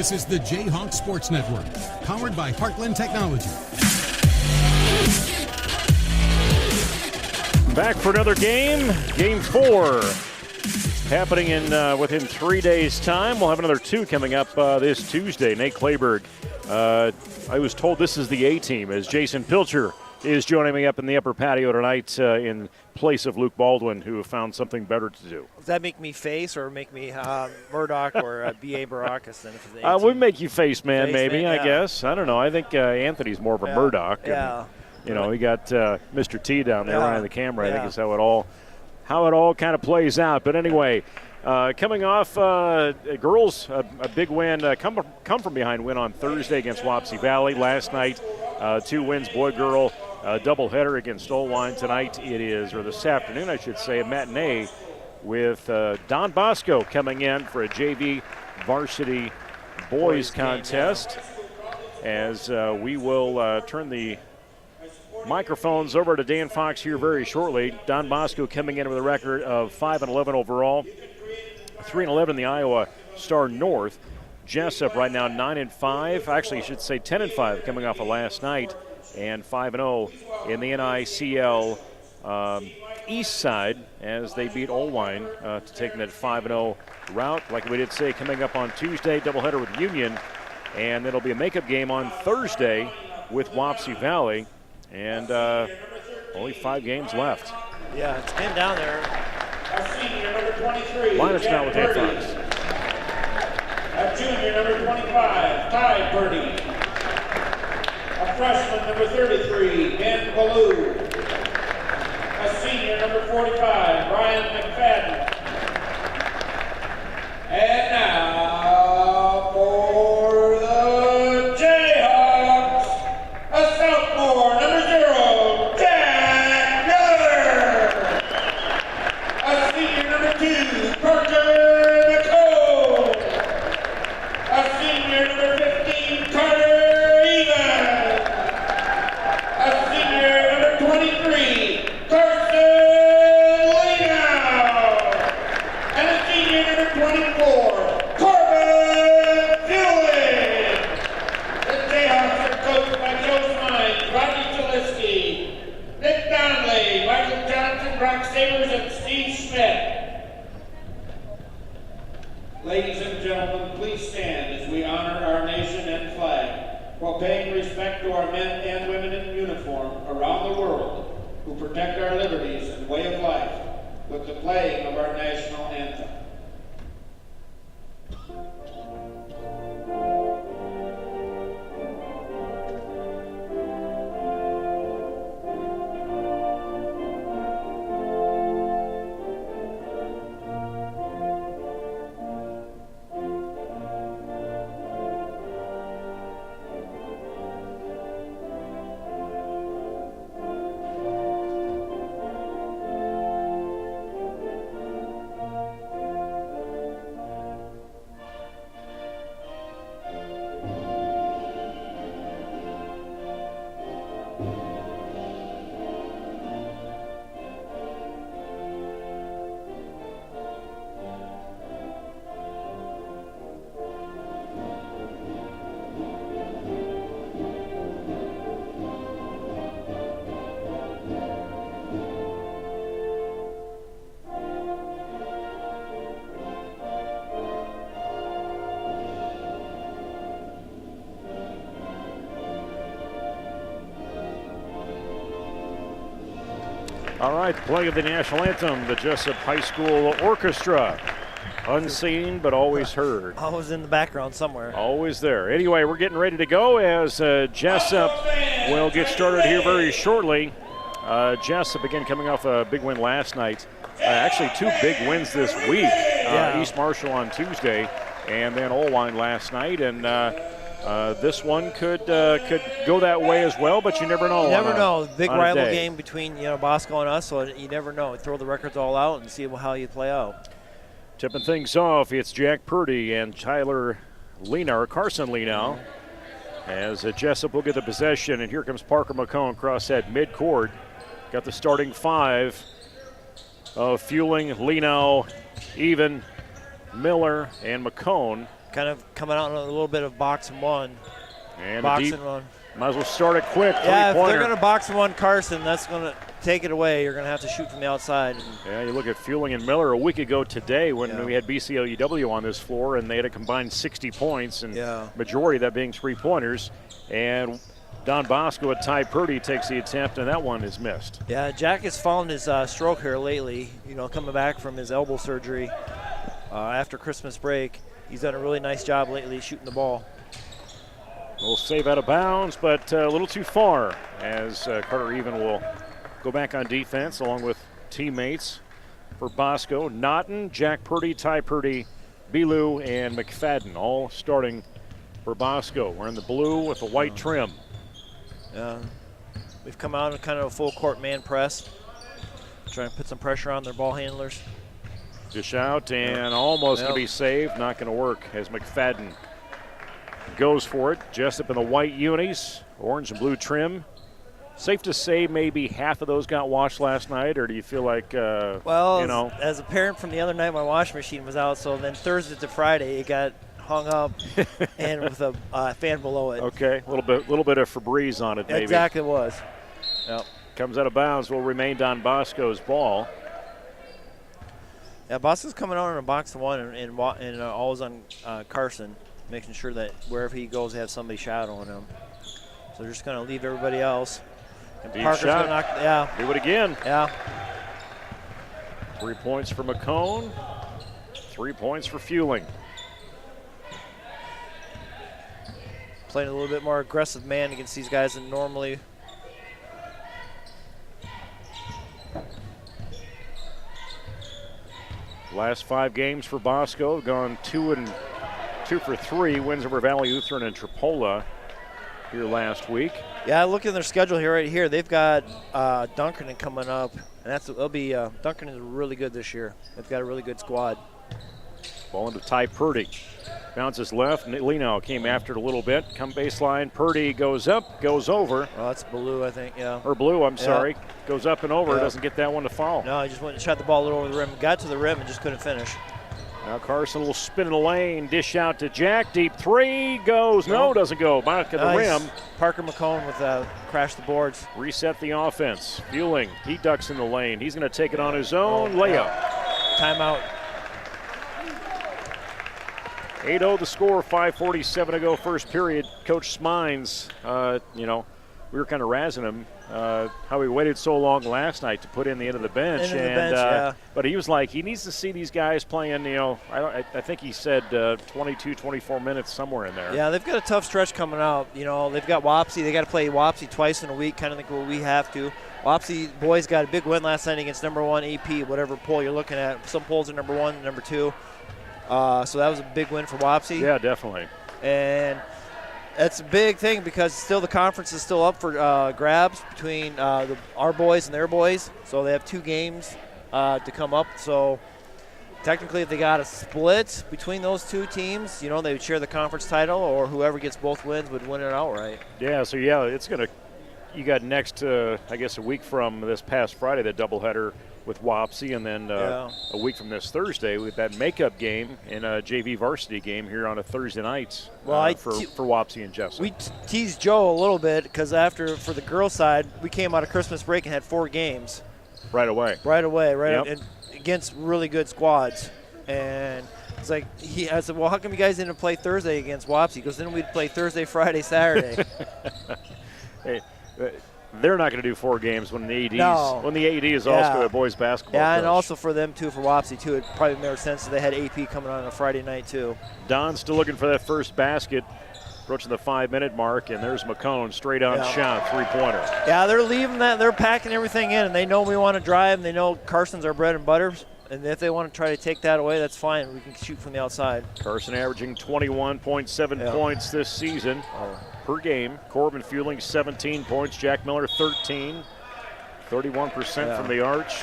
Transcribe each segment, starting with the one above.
This is the J-Hawks Sports Network, powered by Heartland Technology. Back for another game, Game 4. Happening in within 3 days' time. We'll have another 2 coming up this Tuesday. Nate Clayberg, I was told this is the A-team as Jason Pilcher is joining me up in the upper patio tonight in place of Luke Baldwin, who found something better to do. Does that make me face or make me Murdoch or B.A. Baracus? Then if it's would make you face man, maybe, man, I guess. I don't know. I think Anthony's more of a Murdoch. Yeah. And, you know, we got Mr. T down there running the camera. I think is how it all kind of plays out. But anyway, coming off girls, a big win, come from behind win on Thursday against Wapsie Valley. Last night, 2 wins, boy-girl. Doubleheader against Olwine tonight. It is, or this afternoon, I should say, a matinee with Don Bosco coming in for a JV varsity boys contest. As we will turn the microphones over to Dan Fox here very shortly. Don Bosco coming in with a record of 5-11 overall, 3-11 in the Iowa Star North. Jesup right now 9-5. Actually, I should say 10-5 coming off of last night. And 5-0 in the NICL East side as they beat Olwine to take that 5-0 route. Like we did say, coming up on Tuesday, doubleheader with Union. And it'll be a makeup game on Thursday with Wapsie Valley. And only 5 games left. Yeah, it's been down there. Senior number 23. Lineups now with Dan Fox. Junior number 25, Ty Purdy. A freshman, number 33, Ben Ballou. A senior, number 45, Brian McFadden. And now for the Jayhawks, a sophomore, number 0, Jack Miller. A senior, number 2, Parker McCone. A senior, number 15, Carter. And Steve Schmidt. Ladies and gentlemen, please stand as we honor our nation and flag while paying respect to our men and women in uniform around the world who protect our liberties and way of life with the playing of our national anthem. All right, playing of the national anthem, the Jesup High School Orchestra. Unseen, but always heard. Always in the background somewhere. Always there. Anyway, we're getting ready to go as Jesup will get started here very shortly. Jesup, again, coming off a big win last night. Actually, 2 big wins this week. East Marshall on Tuesday, and then Olwine last night. And this one could go that way as well, but you never know. You never know. Big rival game between Bosco and us, so you never know. Throw the records all out and see how you play out. Tipping things off, it's Jack Purdy and Tyler Lenau, or Carson Lenau, as Jesup will get the possession, and here comes Parker McCone across that midcourt. Got the starting 5 of Fueling, Lenau, Even, Miller, and McCone kind of coming out in a little bit of box and one. And box deep, and one. might as well start it quick. Yeah, if Three-pointer. they're going to box and one Carson, that's going to take it away. You're going to have to shoot from the outside. Yeah, you look at Fueling and Miller a week ago today when we had BCLUW on this floor, and they had a combined 60 points, and majority of that being three-pointers. And Don Bosco at Ty Purdy takes the attempt, and that one is missed. Yeah, Jack has found his stroke here lately, coming back from his elbow surgery after Christmas break. He's done a really nice job lately shooting the ball. We'll save out of bounds, but a little too far as Carter Even will go back on defense along with teammates for Bosco. Naughton, Jack Purdy, Ty Purdy, Belu, and McFadden all starting for Bosco. We're in the blue with a white trim. We've come out in kind of a full court man press, trying to put some pressure on their ball handlers. Dish out and almost going to be saved. Not going to work as McFadden goes for it. Jesup in the white unis, orange and blue trim. Safe to say maybe half of those got washed last night, or do you feel like, as a parent from the other night, my washing machine was out, so then Thursday to Friday it got hung up and with a fan below it. Okay, a little bit of Febreze on it maybe. Exactly was. Yep. Comes out of bounds, will remain Don Bosco's ball. Yeah, Bosco's coming out in a box of one and always on Carson, making sure that wherever he goes, they have somebody shadowing him. So they're just going to leave everybody else. And Deep Parker's shot. going to knock. Do it again. Yeah. 3 points for McCone. 3 points for Fueling. Playing a little bit more aggressive man against these guys than normally. Last 5 games for Bosco have gone 2 for 3. Wins over Valley Lutheran and Tripola here last week. Yeah, look at their schedule here. Right here, they've got Dunkerton coming up, and they'll be Dunkerton is really good this year. They've got a really good squad. Ball into Ty Purdy. Bounces left. Lino came after it a little bit. Come baseline. Purdy goes up, goes over. Oh, that's Blue, I think, yeah. Or Blue, I'm sorry. Goes up and over. Doesn't get that one to fall. No, he just went and shot the ball a little over the rim. Got to the rim and just couldn't finish. Now Carson will spin in the lane. Dish out to Jack. Deep three. Goes. No, doesn't go. Back at the rim. Parker McCone with crash the boards. Reset the offense. Fueling. He ducks in the lane. He's going to take it on his own. Layup. Timeout. 8-0 the score, 5:47 to go first period. Coach Smines, we were kind of razzing him how he waited so long last night to put in the end of the bench. But he was like, he needs to see these guys playing, I think he said 22, 24 minutes, somewhere in there. Yeah, they've got a tough stretch coming out. They've got Wapsie. They got to play Wapsie twice in a week, kind of like what we have to. Wapsie boys got a big win last night against number 1 AP, whatever poll you're looking at. Some polls are number 1, number 2. So that was a big win for Wapsie. Yeah, definitely. And that's a big thing because still the conference is still up for grabs between our boys and their boys. So they have 2 games to come up. So technically if they got a split between those 2 teams, they would share the conference title, or whoever gets both wins would win it outright. Yeah, so it's going to – you got next, I guess, a week from this past Friday, the doubleheader with Wapsie, and then a week from this Thursday with that makeup game and a JV varsity game here on a Thursday night for Wapsie and Jesup. We teased Joe a little bit because for the girls' side, we came out of Christmas break and had 4 games. Right away. And against really good squads. And it's like, I said, well, how come you guys didn't play Thursday against Wapsie? Because then we'd play Thursday, Friday, Saturday. Hey, they're not going to do 4 games when the AD is also a boys basketball coach. And also for them too, for Wapsie too, it probably made sense that they had AP coming on a Friday night too. Don's still looking for that first basket, approaching the 5-minute mark, and there's McCone straight on shot, 3-pointer. Yeah, they're leaving that, they're packing everything in, and they know we want to drive, and they know Carson's our bread and butter. And if they want to try to take that away, that's fine. We can shoot from the outside. Carson averaging 21.7 points this season per game. Corbin Fueling 17 points. Jack Miller 13. 31% from the arch.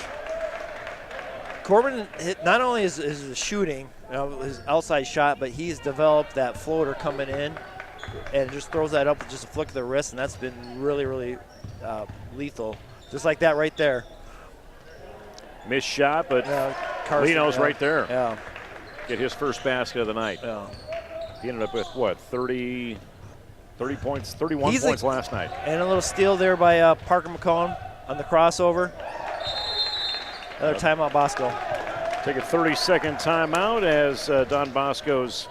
Corbin not only is his shooting, his outside shot, but he's developed that floater coming in and just throws that up with just a flick of the wrist, and that's been really, really lethal. Just like that right there. Missed shot, but Carson, Lino's right there. Yeah. Get his first basket of the night. Yeah. He ended up with, what, 30 points, 31 points last night. And a little steal there by Parker McCollum on the crossover. Another timeout, Bosco. Take a 30-second timeout as Don Bosco's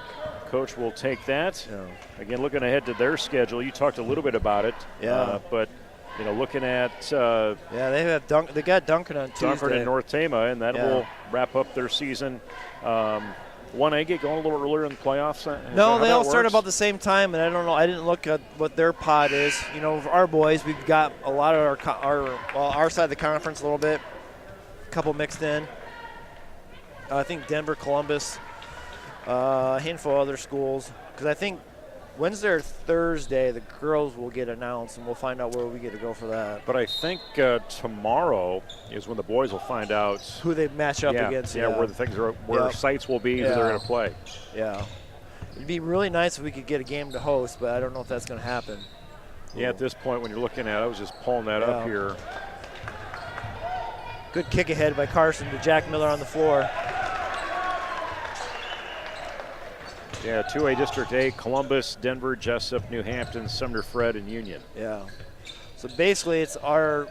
coach will take that. Yeah. Again, looking ahead to their schedule, you talked a little bit about it. Yeah. But, you know, looking at they got Duncan on Tuesday. Duncan and North Tama, and that will wrap up their season. 1A get going a little earlier in the playoffs? No, they all start about the same time, and I don't know. I didn't look at what their pod is. You know, for our boys, we've got a lot of our side of the conference a little bit, a couple mixed in. I think Denver, Columbus, a handful of other schools. Because I think Wednesday or Thursday, the girls will get announced, and we'll find out where we get to go for that. But I think tomorrow is when the boys will find out who they match up against. Yeah, where the things are, where sites will be that they're going to play. Yeah. It'd be really nice if we could get a game to host, but I don't know if that's going to happen. Yeah, at this point when you're looking at it, I was just pulling that up here. Good kick ahead by Carson to Jack Miller on the floor. Yeah, 2A District 8, Columbus, Denver, Jesup, New Hampton, Sumner, Fred, and Union. Yeah. So basically it's our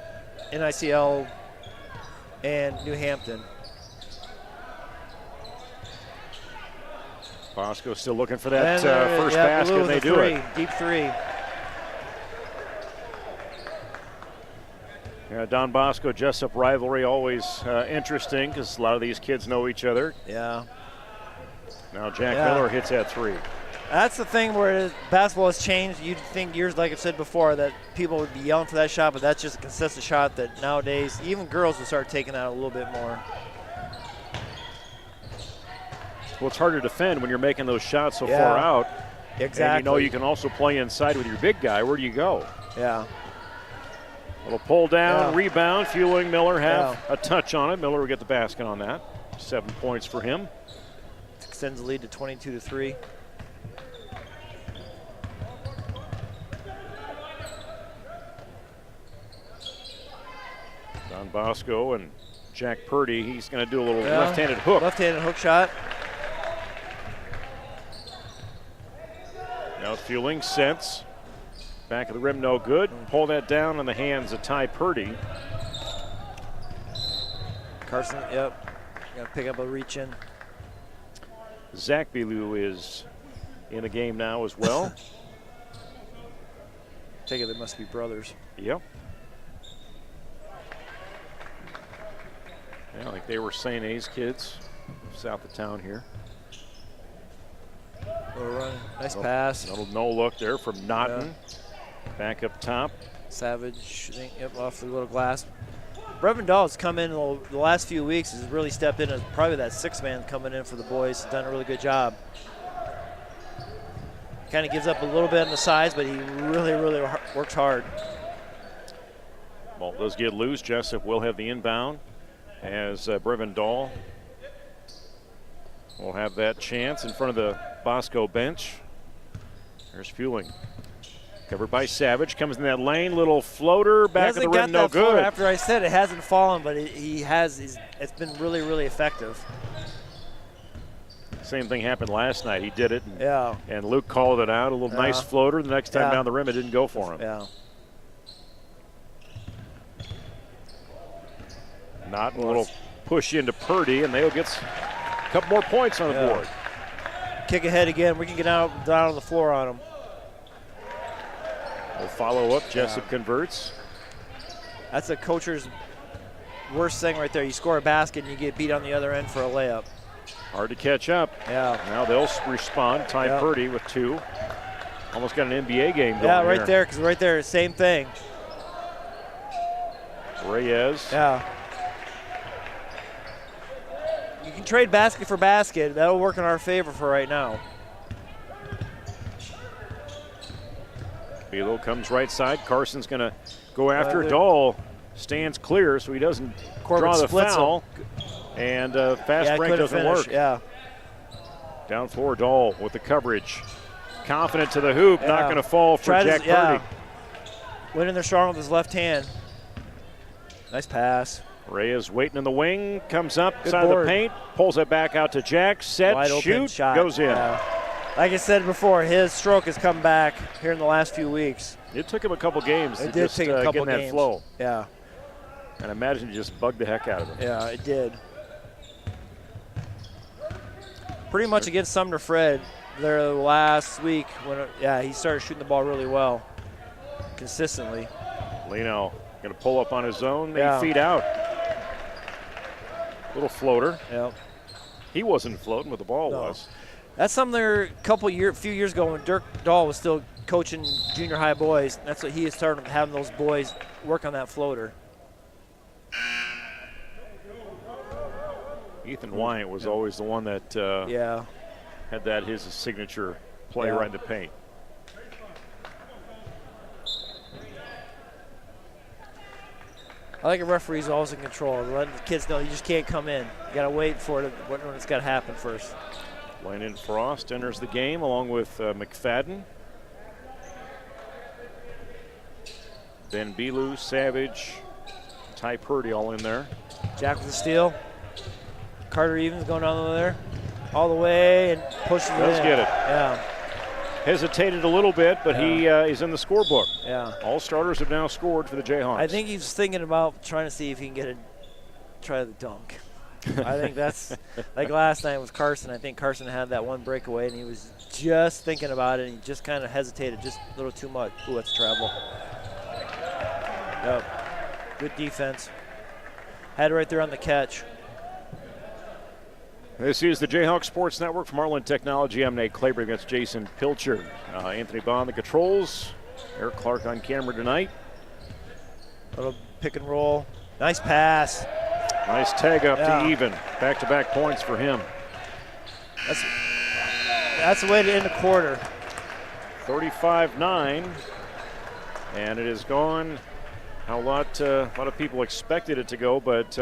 NICL and New Hampton. Bosco still looking for that first basket, and they do it. Deep three. Yeah, Don Bosco, Jesup rivalry always interesting because a lot of these kids know each other. Yeah. Now Jack Miller hits that three. That's the thing where basketball has changed. You'd think years, like I've said before, that people would be yelling for that shot, but that's just a consistent shot that nowadays even girls will start taking that a little bit more. Well, it's hard to defend when you're making those shots so far out. Exactly. And you know you can also play inside with your big guy. Where do you go? Yeah. A little pull down, rebound, fueling Miller have a touch on it. Miller will get the basket on that. 7 points for him. Extends the lead to 22-3. Don Bosco and Jack Purdy, he's going to do a little left-handed hook. Left-handed hook shot. Now fueling, Sense. Back of the rim, no good. Pull that down in the hands of Ty Purdy. Carson, got to pick up a reach in. Zach Bellew is in the game now as well. Take it, they must be brothers. Yep. Yeah, like they were St. A's kids, south of town here. Little run, nice pass. Little no look there from Naughton. Back up top. Savage, off the little glass. Brevin Dahl's come in the last few weeks, has really stepped in as probably that sixth man coming in for the boys. Has done a really good job. Kind of gives up a little bit on the size, but he really, really works hard. Ball does get loose. Jesup will have the inbound as Brevin Dahl will have that chance in front of the Bosco bench. There's fueling. Covered by Savage, comes in that lane, little floater, back of the rim, no good. After I said it hasn't fallen, but it's been really, really effective. Same thing happened last night. He did it, and Luke called it out. A little nice floater. The next time down the rim, it didn't go for him. Yeah. Not a little push into Purdy, and they'll get a couple more points on the board. Kick ahead again. We can get down on the floor on him. We'll follow up. Jesup converts. That's a coacher's worst thing right there. You score a basket and you get beat on the other end for a layup. Hard to catch up. Yeah. Now they'll respond. Ty Purdy with 2. Almost got an NBA game going. Yeah, right there, because right there, same thing. Reyes. Yeah. You can trade basket for basket. That'll work in our favor for right now. Belo comes right side. Carson's going to go after. Dahl stands clear so he doesn't draw the foul. And fast break doesn't work. Yeah. Down floor, Dahl with the coverage. Confident to the hoop. Not going to fall for Jack Purdy. Went in there strong with his left hand. Nice pass. Reyes waiting in the wing. Comes up, side of the paint. Pulls it back out to Jack. Set, shoot, goes in. Like I said before, his stroke has come back here in the last few weeks. It took him a couple games to It did just take a get couple in that games. flow. Yeah. And I imagine it just bugged the heck out of him. Yeah, it did. Pretty much against Sumner Fred there last week when he started shooting the ball really well, consistently. Lino going to pull up on his own, 8 Yeah. feet out. Little floater. Yep. He wasn't floating, but the ball was. That's something there few years ago when Dirk Dahl was still coaching junior high boys. That's what he had started having those boys work on that floater. Ethan Wyatt was always the one that had that his signature play right in the paint. I like a referee's always in control. Letting the kids know you just can't come in. You got to wait for it when it's got to happen first. Landon Frost enters the game along with McFadden. Ben Belu, Savage, Ty Purdy all in there. Jack with the steal. Carter Evans going down there all the way and pushes it in. Does get it. Yeah. Hesitated a little bit, but he is in the scorebook. Yeah. All starters have now scored for the Jayhawks. I think he's thinking about trying to see if he can try the dunk. I think that's like last night with Carson. I think Carson had that one breakaway, and he was just thinking about it, and he just kind of hesitated just a little too much. Ooh, that's travel. Yep. Good defense. Had it right there on the catch. This is the Jayhawk Sports Network from Marlin Technology. I'm Nate Claber against Jason Pilcher. Anthony Bond, the controls. Eric Clark on camera tonight. Little pick and roll. Nice pass. Nice tag up to even. Back-to-back points for him. That's the way to end the quarter. 35-9. And it has gone how a lot of people expected it to go, but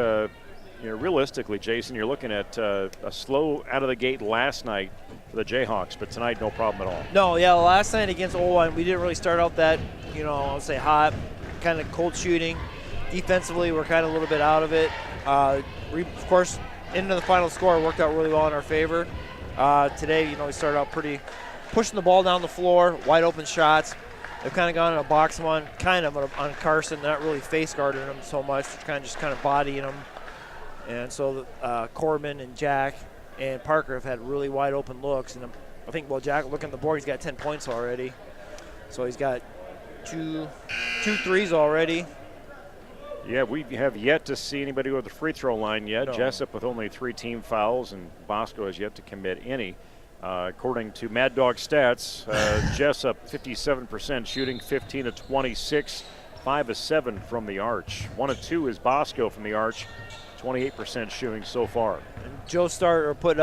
realistically, Jason, you're looking at a slow out of the gate last night for the Jayhawks, but tonight no problem at all. No, last night against Olin, we didn't really start out that, I'll say hot, kind of cold shooting. Defensively, we're kind of a little bit out of it. Of course, into the final score worked out really well in our favor. Today, we started out pretty pushing the ball down the floor, wide open shots. They've kind of gone in a box one, kind of on Carson. They're not really face guarding him so much, just kind of bodying him. And so Corbin and Jack and Parker have had really wide open looks. And I think, Jack, looking at the board, he's got 10 points already. So he's got two threes already. Yeah, we have yet to see anybody go to the free throw line yet. No. Jesup with only 3 team fouls, and Bosco has yet to commit any. According to Mad Dog Stats, Jesup 57% shooting, 15 of 26, 5 of 7 from the arch. 1 of 2 is Bosco from the arch, 28% shooting so far. And Joe put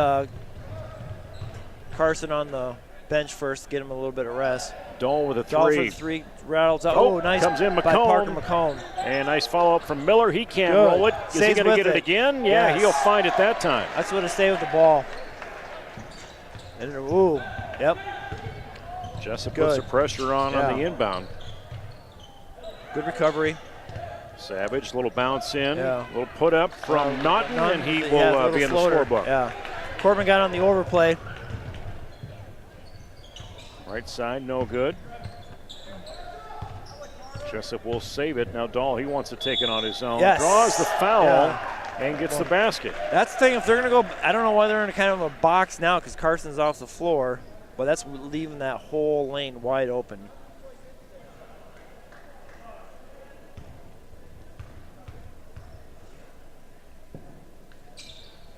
Carson on the bench first to get him a little bit of rest. Dahl with a Dahl for three. the three, rattles out. Oh, Nice comes in by Parker McComb. McComb. And nice follow-up from Miller. He can't Good. roll it. Is he Stays going to with get it it. again? Yeah, Yes. he'll find it that time. That's what to stay with the ball. And yep. Jesup Good. puts the pressure on the inbound. Good recovery. Savage, little bounce in, Yeah. little put up from Naughton, and he will little be in the floater. scorebook. Yeah. Corbin got on the overplay. Right side, no good. Jesup will save it. Now Dahl, he wants to take it on his own. Yes. Draws the foul Yeah. and gets the basket. That's the thing. If they're going to go, I don't know why they're in kind of a box now because Carson's off the floor, but that's leaving that whole lane wide open.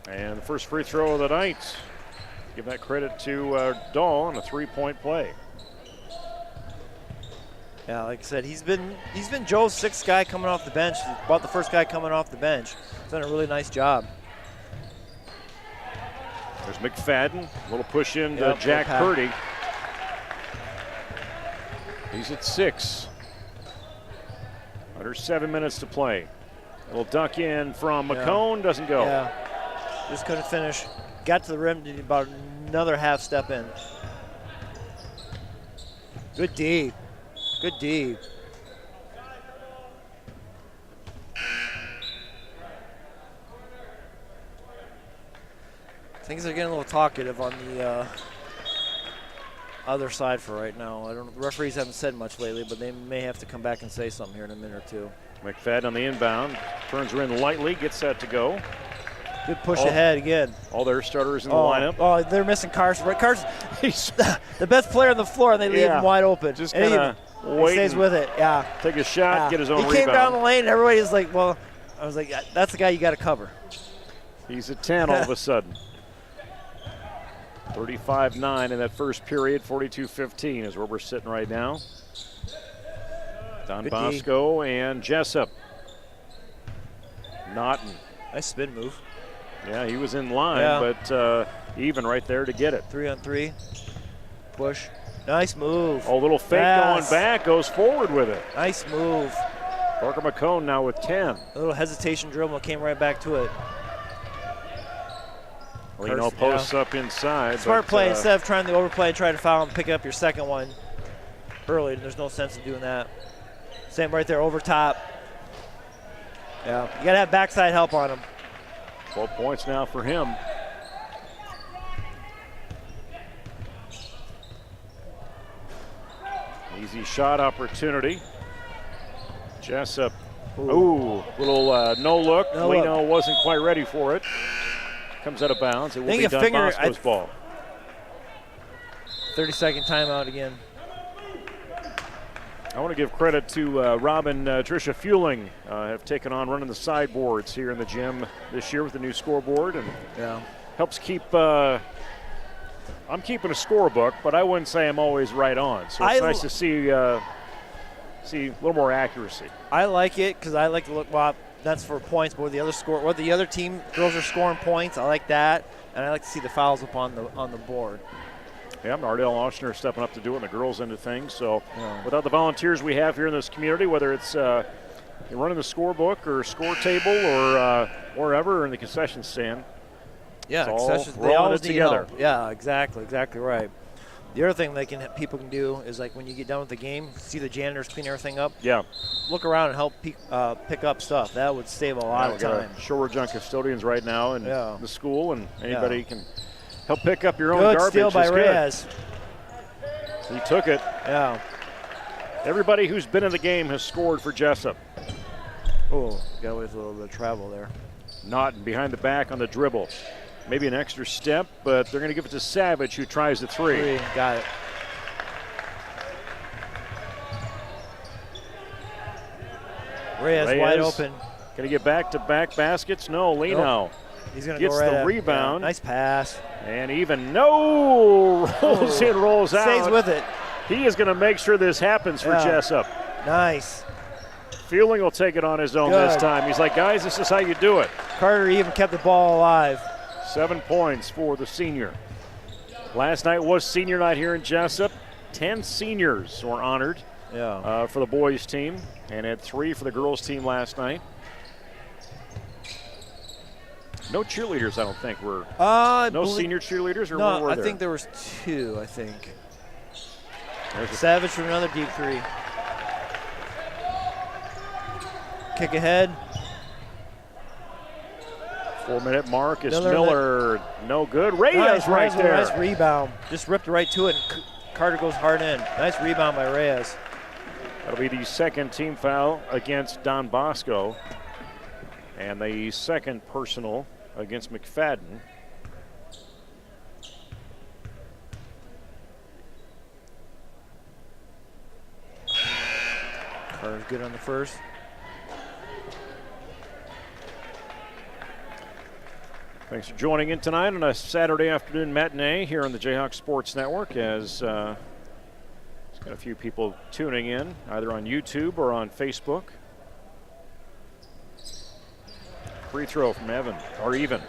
And the first free throw of the night. Give that credit to Dahl on a 3-point play. Yeah, like I said, he's been Joe's sixth guy coming off the bench. He's about the first guy coming off the bench. He's done a really nice job. There's McFadden, a little push in to Yep, Jack good pass. Purdy. He's at 6. Under 7 minutes to play. A little duck in from McCone, doesn't go. Yeah, just couldn't finish. Got to the rim, did about another half step in. Good D. Good D. Things are getting a little talkative on other side for right now. The referees haven't said much lately, but they may have to come back and say something here in a minute or two. McFadden on the inbound, turns her in lightly, gets that to go. Good push ahead again. All their starters in the lineup. Oh, they're missing Carson. Right, Carson, he's the best player on the floor, and they leave him wide open. Just kind of he stays with it. Yeah. Take a shot, get his own rebound. He came down the lane, and everybody's like, well, I was like, that's the guy you got to cover. He's at 10 all of a sudden. 35-9 in that first period. 42-15 is where we're sitting right now. Don Bosco and Jesup. Naughton. Nice spin move. Yeah, he was in line, but even right there to get it. 3-on-3. Push. Nice move. Oh, little fake going back, goes forward with it. Nice move. Parker McCone now with 10. A little hesitation dribble, came right back to it. Lino posts up inside. Smart play. Instead of trying to overplay, try to foul and pick up your second one early. There's no sense in doing that. Same right there, over top. Yeah, you got to have backside help on him. 12 points now for him. Easy shot opportunity. Jesup. Ooh, little no look. Lino wasn't quite ready for it. Comes out of bounds. It will be Don Bosco's ball. 30-second timeout again. I want to give credit to Rob and Tricia Fueling. Have taken on running the sideboards here in the gym this year with the new scoreboard, and helps keep. I'm keeping a scorebook, but I wouldn't say I'm always right on. So it's nice to see a little more accuracy. I like it because I like to look. Well, that's for points, but what the other team girls are scoring points. I like that, and I like to see the fouls up on the board. Yeah, Ardell Oshner stepping up to do it on the girls' end of things. So without the volunteers we have here in this community, whether it's running the scorebook or score table or wherever in the concession stand, yeah, concessions, they always need together. Help. Yeah, exactly right. The other thing people can do is, like, when you get done with the game, see the janitors clean everything up. Yeah. Look around and help pick up stuff. That would save a lot of time. Shorewood Young custodians right now in the school, and anybody can help pick up your own good garbage. Steal by Reyes. He took it. Yeah. Everybody who's been in the game has scored for Jesup. Oh, got away with a little bit of travel there. Naughton behind the back on the dribble. Maybe an extra step, but they're going to give it to Savage, who tries the three. Got it. Reyes wide open. Going to get back-to-back baskets? No, Lino. Nope. He's going to gets go right the rebound. Yeah, nice pass. And even rolls in, rolls out. Stays with it. He is going to make sure this happens for Jesup. Nice. Fueling will take it on his own this time. He's like, guys, this is how you do it. Carter even kept the ball alive. 7 points for the senior. Last night was senior night here in Jesup. 10 seniors were honored for the boys team, and had 3 for the girls team last night. No cheerleaders, I don't think, were. No senior cheerleaders, or no, were I there? think there was 2, I think. Savage for another deep 3. Kick ahead. 4-minute mark is Miller. No good. Reyes right there. Nice rebound. Just ripped right to it, and Carter goes hard in. Nice rebound by Reyes. That'll be the second team foul against Don Bosco, and the second personal against McFadden. Carter's good on the first. Thanks for joining in tonight on a Saturday afternoon matinee here on the J-Hawks Sports Network, as there's got a few people tuning in either on YouTube or on Facebook. Free throw from Evan, or even.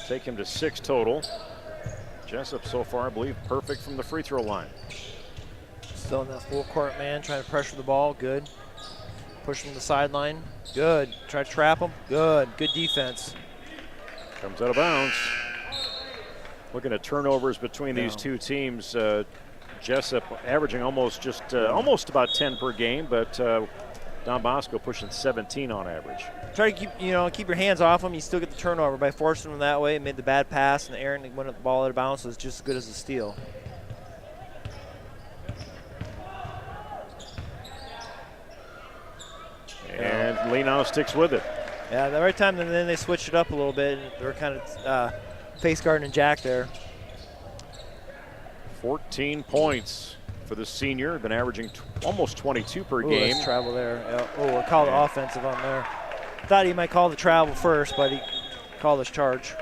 Take him to 6 total. Jesup so far, I believe, perfect from the free throw line. Still in that full court man, trying to pressure the ball. Good. Push him to the sideline. Good. Try to trap him. Good. Good defense. Comes out of bounds. Looking at turnovers between these two teams. Jesup averaging almost about 10 per game, but Don Bosco pushing 17 on average. Try to keep your hands off him. You still get the turnover by forcing him that way. Made the bad pass in the air and went up the ball out of bounds, so it's just as good as a steal. Leno sticks with it. Yeah, the right time, and then they switched it up a little bit. They were kind of face guarding Jack there. 14 points for the senior. Been averaging almost 22 per Ooh, game. nice travel there. Yeah. Oh, we'll call the offensive on there. Thought he might call the travel first, but he called his charge.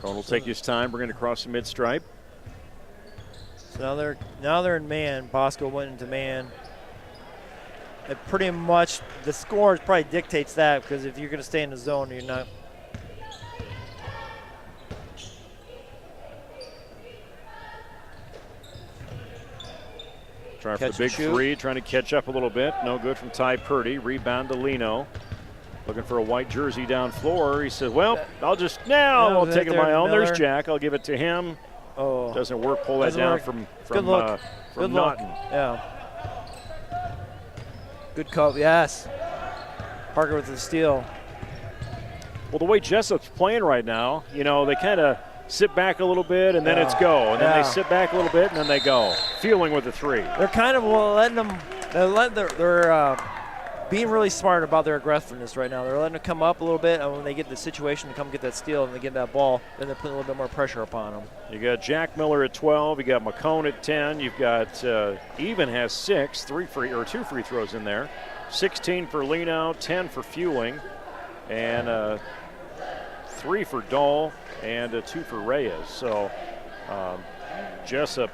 Cone will take his time, bring it across the mid-stripe. So now they're in man. Bosco went into man. It pretty much, the score probably dictates that, because if you're going to stay in the zone, you're not. Trying for the big three, trying to catch up a little bit. No good from Ty Purdy. Rebound to Leno. Looking for a white jersey down floor. He said, well, I'll I'll take it on my own. There's Jack. I'll give it to him. Oh. Doesn't work. Pull that down from Good look. Good Naughton. Yeah. Good cover, yes. Parker with the steal. Well, the way Jesup's playing right now, they kind of sit back a little bit and then it's go. And then they sit back a little bit and then they go. Fueling with the three. They're kind of letting them, they're being really smart about their aggressiveness right now. They're letting them come up a little bit, and when they get in the situation to come get that steal and they get that ball, then they're putting a little bit more pressure upon them. You got Jack Miller at 12. You got McCone at 10. You've got Even has 6, 2 free throws in there. 16 for Leno, 10 for Fueling, and 3 for Dahl, and 2 for Reyes. So Jesup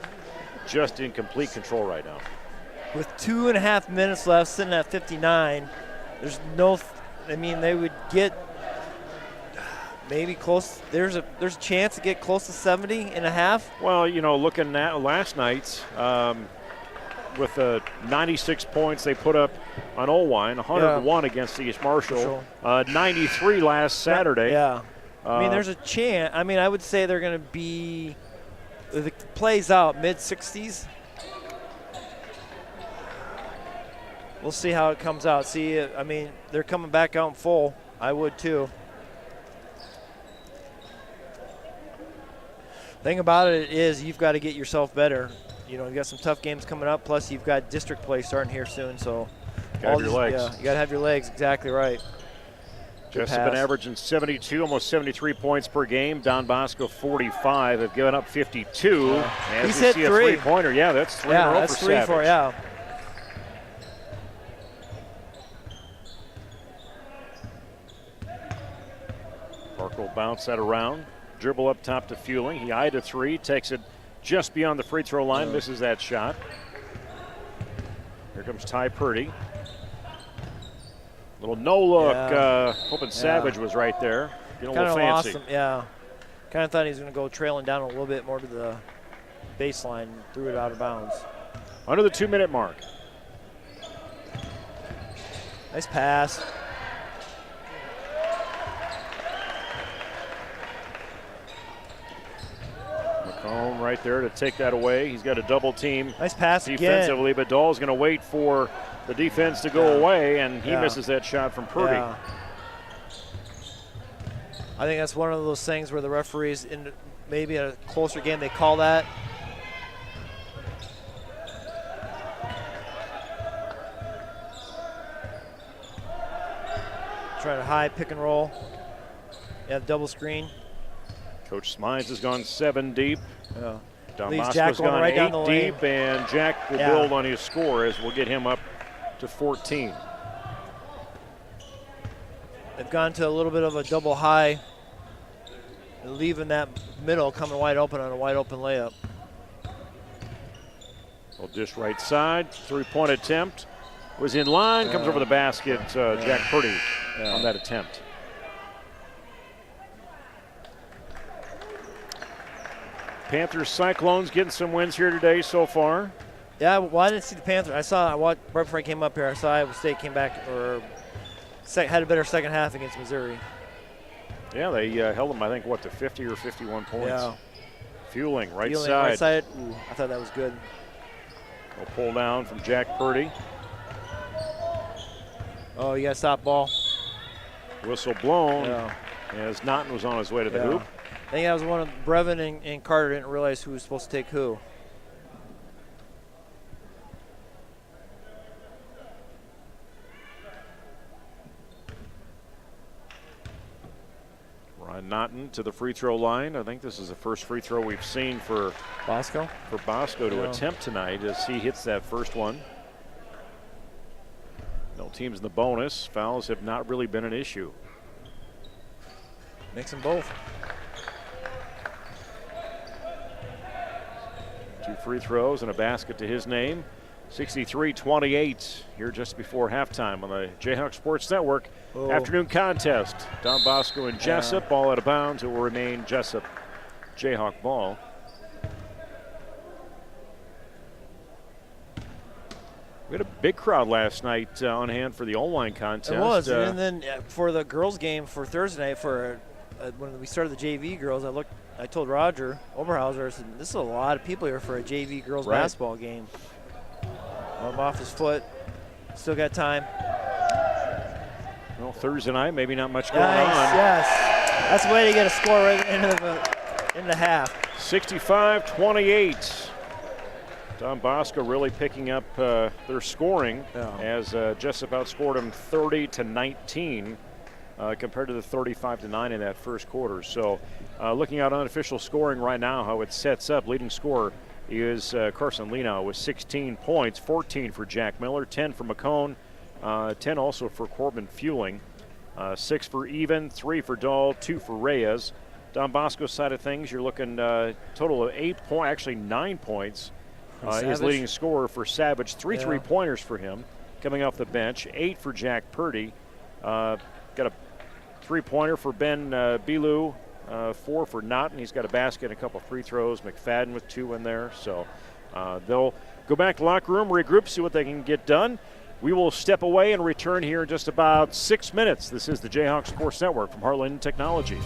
just in complete control right now. With 2.5 minutes left, sitting at 59, there's no, they would get maybe close. There's a chance to get close to 70 and a half. Well, looking at last night's, with 96 points they put up on Olwine, 101 against East Marshall, 93 last Saturday. Yeah. There's a chance. I would say they're going to be, if it plays out, mid-60s. We'll see how it comes out. They're coming back out in full. I would too. Thing about it is you've got to get yourself better. You've got some tough games coming up, plus you've got district play starting here soon. So you got your legs. Yeah, you got to have your legs. Exactly right. Jesup been averaging 72, almost 73 points per game. Don Bosco 45. Have given up 52. And he's hit 3. A three-pointer. Yeah, that's 3 in a row that's for 3 Savage. for, yeah. Parker will bounce that around. Dribble up top to Fueling. He eyed a 3, takes it just beyond the free throw line, misses that shot. Here comes Ty Purdy. Little no look, hoping Savage was right there. Getting a little fancy. Lost him, yeah. Kind of thought he was going to go trailing down a little bit more to the baseline, threw it out of bounds. Under the 2-minute mark. Nice pass. McComb right there to take that away. He's got a double team. Nice pass defensively, but Dahl's going to wait for the defense to go away, and he misses that shot from Purdy. Yeah. I think that's one of those things where the referees, in maybe a closer game, they call that. Try to high pick and roll. Yeah, double screen. Coach Smides has gone 7 deep. Yeah. Don Bosco's gone right 8 deep, and Jack will build on his score as we'll get him up to 14. They've gone to a little bit of a double high, leaving that middle coming wide open on a wide open layup. Well, dish right side, 3-point attempt. Was in line, comes over the basket, Jack Purdy on that attempt. Panthers Cyclones getting some wins here today so far. Yeah, well, I didn't see the Panthers. I watched right before I came up here. I saw Iowa State came back had a better second half against Missouri. Yeah, they held them, I think, to 50 or 51 points. Yeah. Fueling right Right side. side. Ooh, I thought that was good. A pull down from Jack Purdy. Oh, you got to stop ball. Whistle blown as Naughton was on his way to the hoop. I think that was one of Brevin and Carter didn't realize who was supposed to take who. Ryan Naughton to the free throw line. I think this is the first free throw we've seen for Bosco to attempt tonight as he hits that first one. No teams in the bonus. Fouls have not really been an issue. Mix them both. 2 free throws and a basket to his name. 63-28 here just before halftime on the J-Hawks Sports Network. Oh. Afternoon contest. Don Bosco and Jesup, ball out of bounds. It will remain Jesup J-Hawk ball. We had a big crowd last night on hand for the online contest. It was, and then for the girls' game for Thursday night, when we started the JV girls, I told Roger Oberhauser, I said, this is a lot of people here for a JV girls basketball game. I'm off his foot. Still got time. Well, Thursday night, maybe not much going on. Yes. That's the way to get a score right in the half. 65-28. Don Bosco really picking up their scoring as Jesup outscored them 30-19 compared to the 35-9 in that first quarter. So looking at unofficial scoring right now, how it sets up, leading scorer is Carson Leno with 16 points, 14 for Jack Miller, 10 for McCone, 10 also for Corbin Fueling, 6 for Even, 3 for Dahl, 2 for Reyes. Don Bosco's side of things, you're looking total of 9 points. His leading scorer for Savage, 3 3-pointers for him coming off the bench, 8 for Jack Purdy. Got a 3-pointer for Ben Bilou, 4 for Naughton. He's got a basket and a couple free throws. McFadden with 2 in there. So they'll go back to the locker room, regroup, see what they can get done. We will step away and return here in just about 6 minutes. This is the J-Hawks Sports Network from Heartland Technology.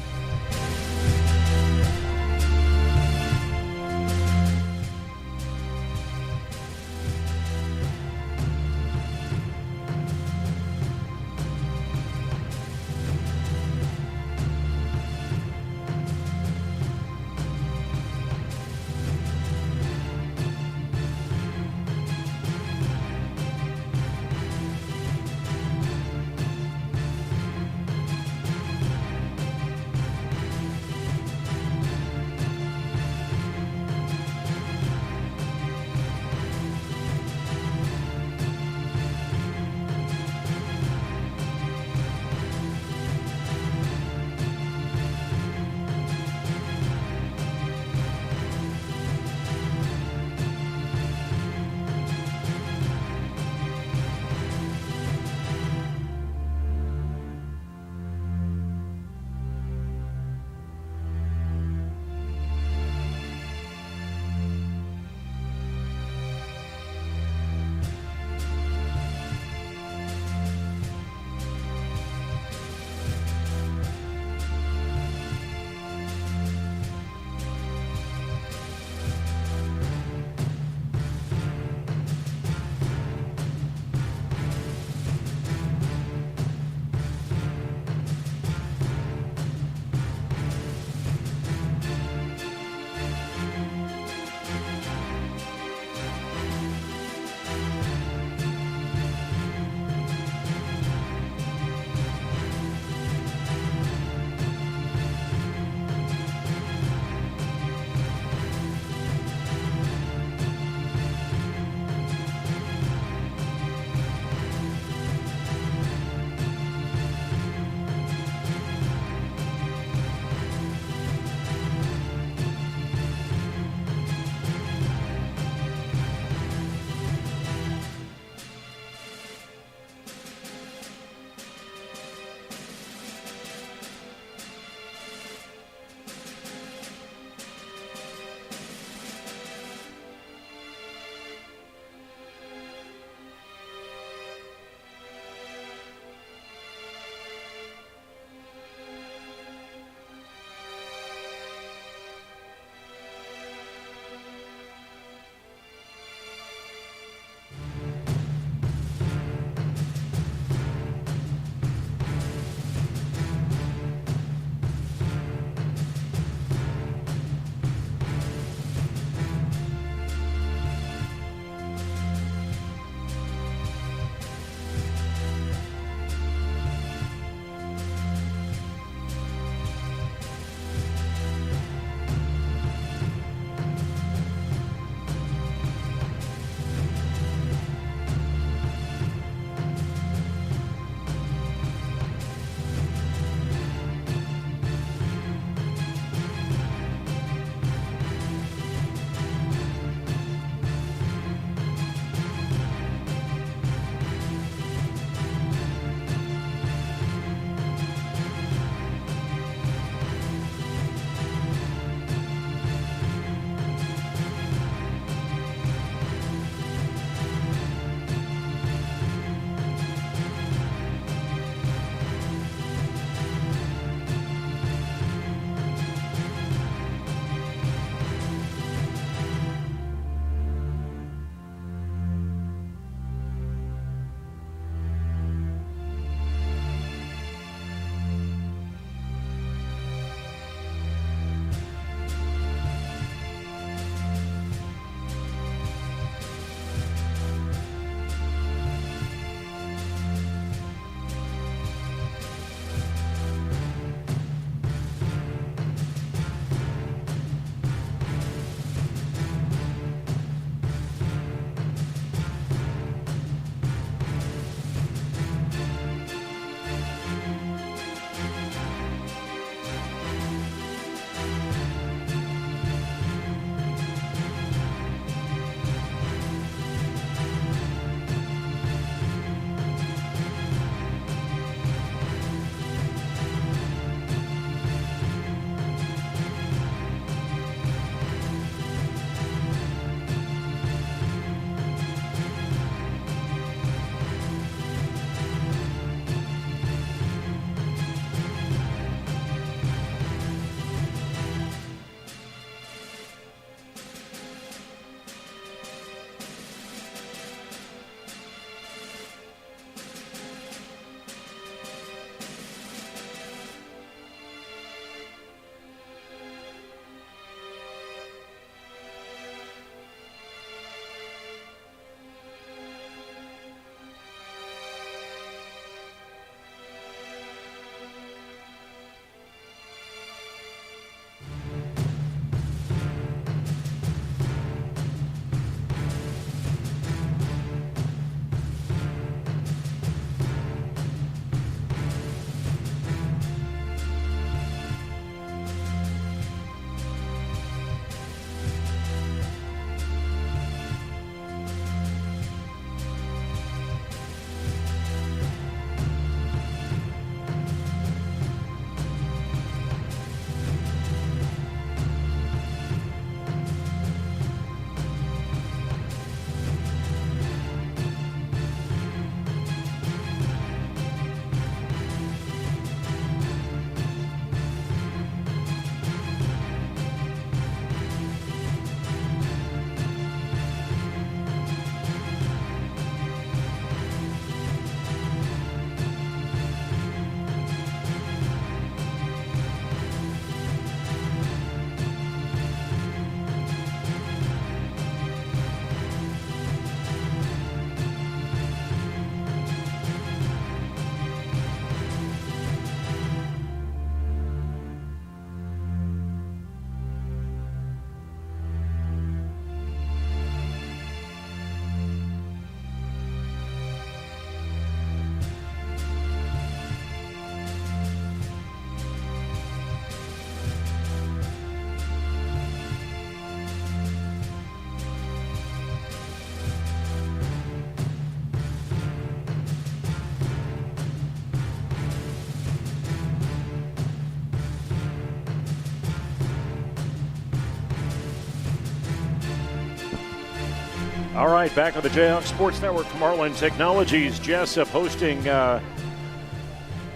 All right, back on the Jayhawks Sports Network from Heartland Technologies. Jesup hosting a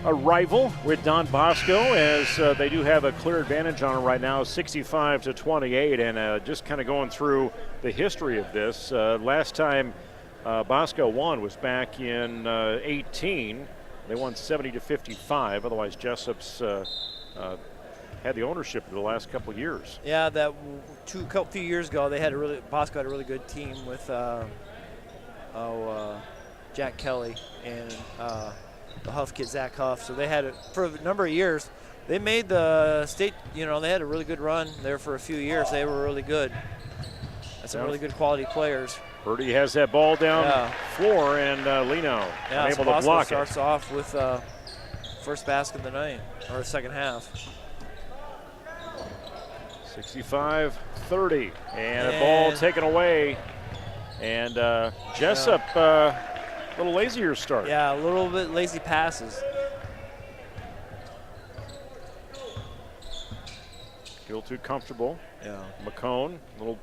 rival with Don Bosco, as they do have a clear advantage on it right now, 65-28. And just kind of going through the history of this, last time Bosco won was back in 18. They won 70-55. Otherwise, Jesup's had the ownership of the last couple of years. Yeah, that few years ago, Bosco had a really good team with Jack Kelly and the Huff kid, Zach Huff. So they had it for a number of years. They made the state, they had a really good run there for a few years. They were really good. That's some really good quality players. Purdy has that ball down floor, and Lino unable to block it. Starts off with first basket of the night, or the second half. 65-30, and a ball taken away. And Jesup, a little lazier start. Yeah, a little bit lazy passes. A little too comfortable. Yeah. McCone, a little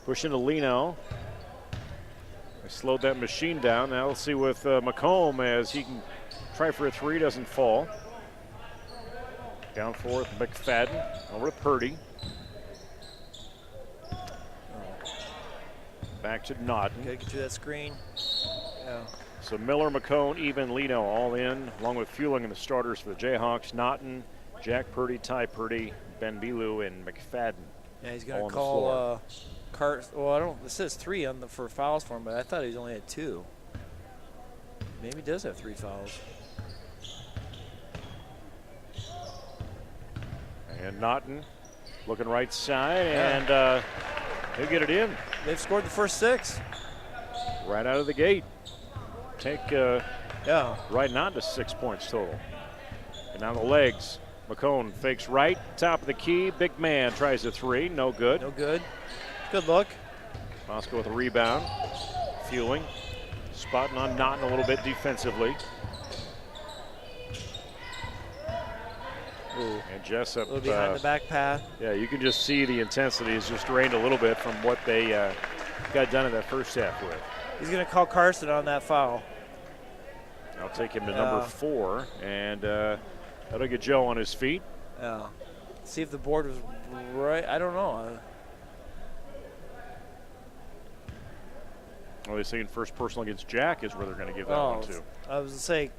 push into Lino. They slowed that machine down. Now let's see with McComb, as he can try for a three, doesn't fall. Down forth, McFadden over to Purdy. Back to Naughton. Okay, get through that screen. Yeah. So Miller, McCone, even Lino all in, along with fueling in the starters for the Jayhawks. Naughton, Jack Purdy, Ty Purdy, Ben Bilu, and McFadden. Yeah, he's going to call it says 3 for fouls for him, but I thought he only had 2. Maybe he does have 3 fouls. And Naughton looking right side, and he'll get it in. They've scored the first 6. Right out of the gate. Take right on to 6 points total. And now the legs. McCone fakes right, top of the key. Big man tries a 3, no good. No good. Good look. Bosco with a rebound. Fueling. Spotting on Naughton a little bit defensively. Ooh. And Jesup. A little behind the back path. Yeah, you can just see the intensity has just drained a little bit from what they got done in that first half with. He's going to call Carson on that foul. I'll take him to number 4, and that'll get Joe on his feet. Yeah. See if the board was right. I don't know. Well, they're saying first personal against Jack is where they're going to give that one to. I was going to say,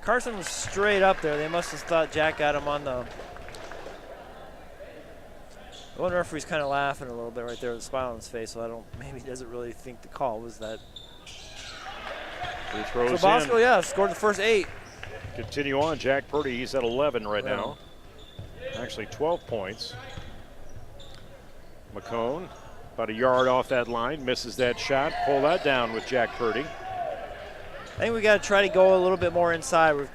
Carson was straight up there. They must have thought Jack got him on the. The one referee's kind of laughing a little bit right there with a smile on his face, so maybe he doesn't really think the call was that. Free throws so Bosco, scored the first 8. Continue on. Jack Purdy, he's at 11 right now. Actually 12 points. McCone, about a yard off that line, misses that shot. Pull that down with Jack Purdy. I think we got to try to go a little bit more inside. We're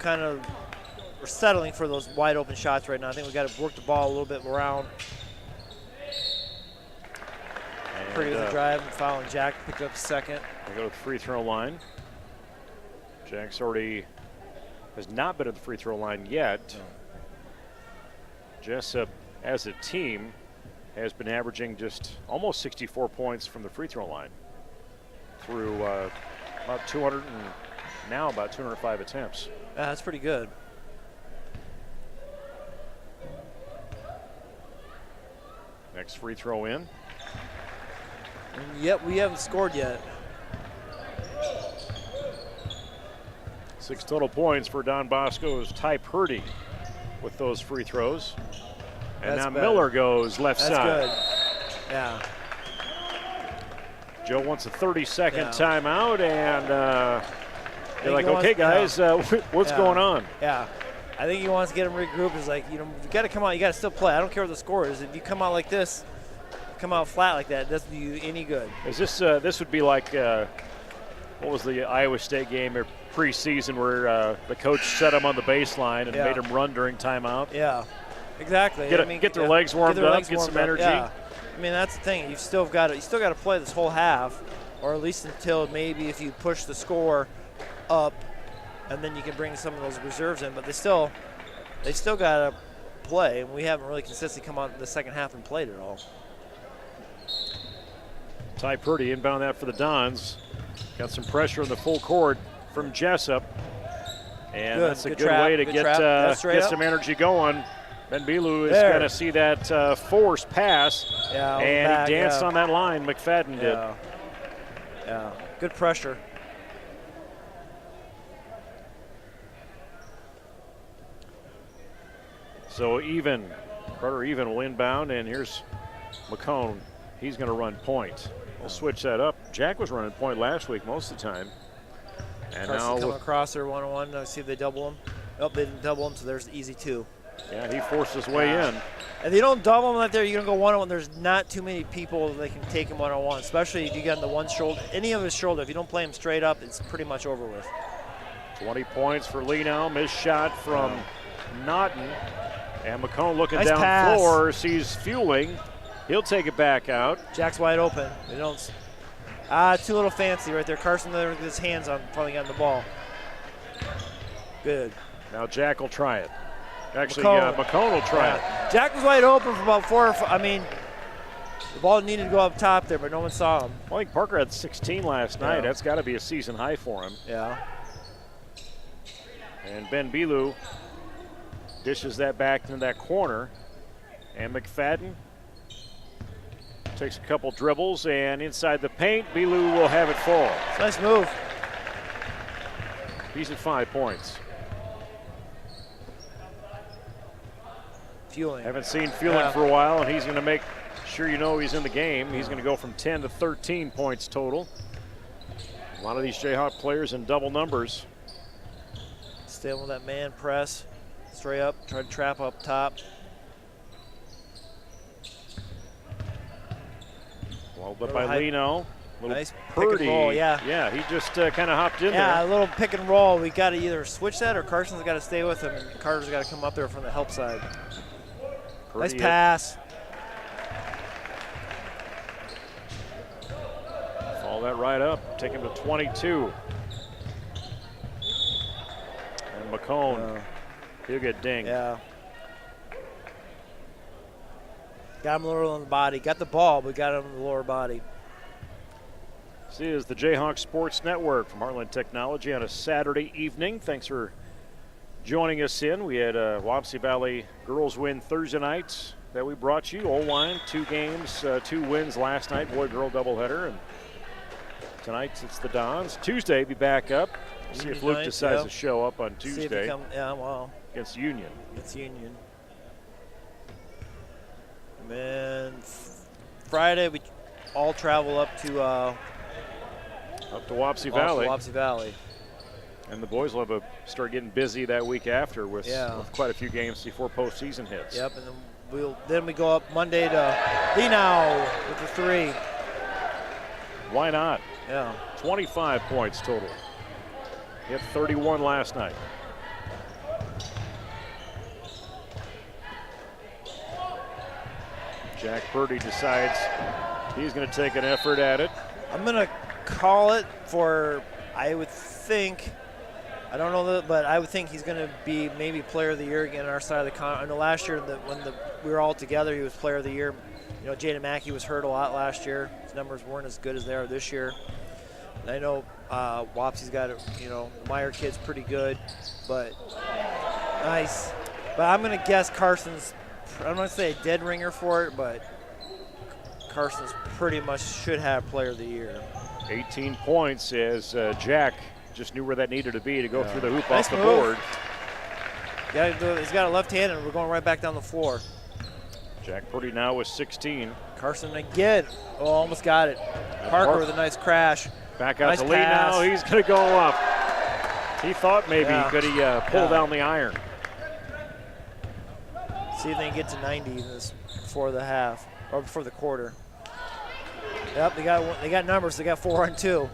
settling for those wide open shots right now. I think we got to work the ball a little bit around. Pretty with the drive and foul, and Jack picked up the second. They go to the free throw line. Jack's has not been at the free throw line yet. Jesup, as a team, has been averaging just almost 64 points from the free throw line through about 205 attempts. Yeah, that's pretty good. Next free throw in. And yet we haven't scored yet. 6 total points for Don Bosco's Ty Purdy with those free throws. And that's now better. Miller goes left side. That's good. Yeah. Joe wants a 30-second timeout, and they're like, wants, okay, guys, what's going on? Yeah. I think he wants to get him regrouped. He's like, you got to come out. You got to still play. I don't care what the score is. If you come out like this, come out flat like that, it doesn't do you any good. Is this this would be like what was the Iowa State game or preseason where the coach set him on the baseline and made him run during timeout? Yeah, exactly. Get their legs warmed up, get some energy. Yeah. I mean, that's the thing. You still got to play this whole half, or at least until maybe if you push the score up, and then you can bring some of those reserves in. But they still got to play, and we haven't really consistently come out in the second half and played it all. Ty Purdy inbound that for the Dons. Got some pressure in the full court from Jesup. And that's a good way to get some energy going. Ben Bilu is going to see that forced pass. Yeah, and he danced on that line. McFadden did. Yeah, good pressure. So Carter Even will inbound, and here's McCone. He's going to run point. We'll switch that up. Jack was running point last week most of the time. And Carson now coming across there one-on-one. See if they double him. Nope, they didn't double him, so there's easy 2. Yeah, he forced his way in. If you don't double him right there, you're going to go one-on-one. There's not too many people that can take him one-on-one, especially if you get on the one shoulder. Any of his shoulder, if you don't play him straight up, it's pretty much over with. 20 points for Lee now. Missed shot from Naughton. And McCone looking nice down pass. the floor, sees Fueling. He'll take it back out. Jack's wide open. They don't. Too little fancy right there. Carson there with his hands on, probably getting the ball. Good. Now Jack will try it. Actually, McCone will try it. Jack was wide open for about 4 or 5. I mean, the ball needed to go up top there, but no one saw him. Well, I think Parker had 16 last night. That's got to be a season high for him. Yeah. And Ben Bilu dishes that back into that corner. And McFadden takes a couple dribbles, and inside the paint, Bilu will have it fall. Nice move. He's at 5 points. Fueling. Haven't seen Fueling for a while, and he's going to make sure you know he's in the game. He's going to go from 10 to 13 points total. A lot of these Jayhawk players in double numbers. Stay with that man press. Straight up, try to trap up top. Well, but by Lino. Nice Purdy. pick and roll, Yeah, he just kind of hopped in there. Yeah, a little pick and roll. We got to either switch that or Carson's got to stay with him, and Carter's got to come up there from the help side. Nice pass. Follow that right up. Take him to 22. And McCone, he'll get dinged. Yeah. Got him a little on the body. Got the ball, but got him in the lower body. This is the Jayhawks Sports Network from Heartland Technology on a Saturday evening. Thanks for joining us in. We had a Wapsie Valley girls win Thursday nights that we brought you. Old-line, 2 games, 2 wins last night, boy-girl doubleheader. And tonight it's the Dons. Tuesday, be back up. See if Luke decides to show up on Tuesday. Against Union. Against Union. And then Friday, we all travel up to Wapsie Valley. Wapsie Valley. And the boys will start getting busy that week after with quite a few games before postseason hits. Yep, and then we go up Monday to Lenau with the 3. Why not? Yeah. 25 points total. He had 31 last night. Jack Purdy decides he's going to take an effort at it. I'm going to call it for, I would think, I don't know, but I would think he's going to be maybe player of the year again on our side of the con. I know last year when we were all together, he was player of the year. You know, Jaden Mackey was hurt a lot last year. His numbers weren't as good as they are this year. And I know Wapsie's got, the Meyer kid's pretty good, but nice. But I'm going to guess Carson's, I'm going to say a dead ringer for it, but Carson's pretty much should have player of the year. 18 points as Jack just knew where that needed to be to go through the hoop nice off the move. board. Yeah, he's got a left hand, and we're going right back down the floor. Jack Purdy now with 16. Carson again. Oh, almost got it. Parker with a nice crash. Back out nice to Lee now. He's going to go up. He thought maybe could he pull down the iron. See if they can get to 90 in this before the half or before the quarter. Yep, they got numbers. They got 4 on 2.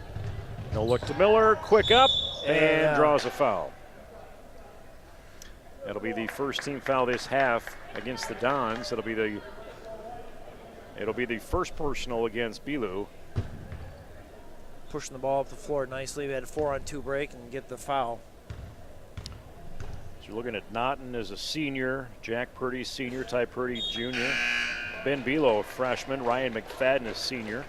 No look to Miller. Quick up and draws a foul. That'll be the first team foul this half against the Dons. It'll be the first personal against Bilu. Pushing the ball up the floor nicely. We had a 4 on 2 break and get the foul. So you're looking at Naughton as a senior, Jack Purdy senior, Ty Purdy junior, Ben Bilo a freshman, Ryan McFadden a senior.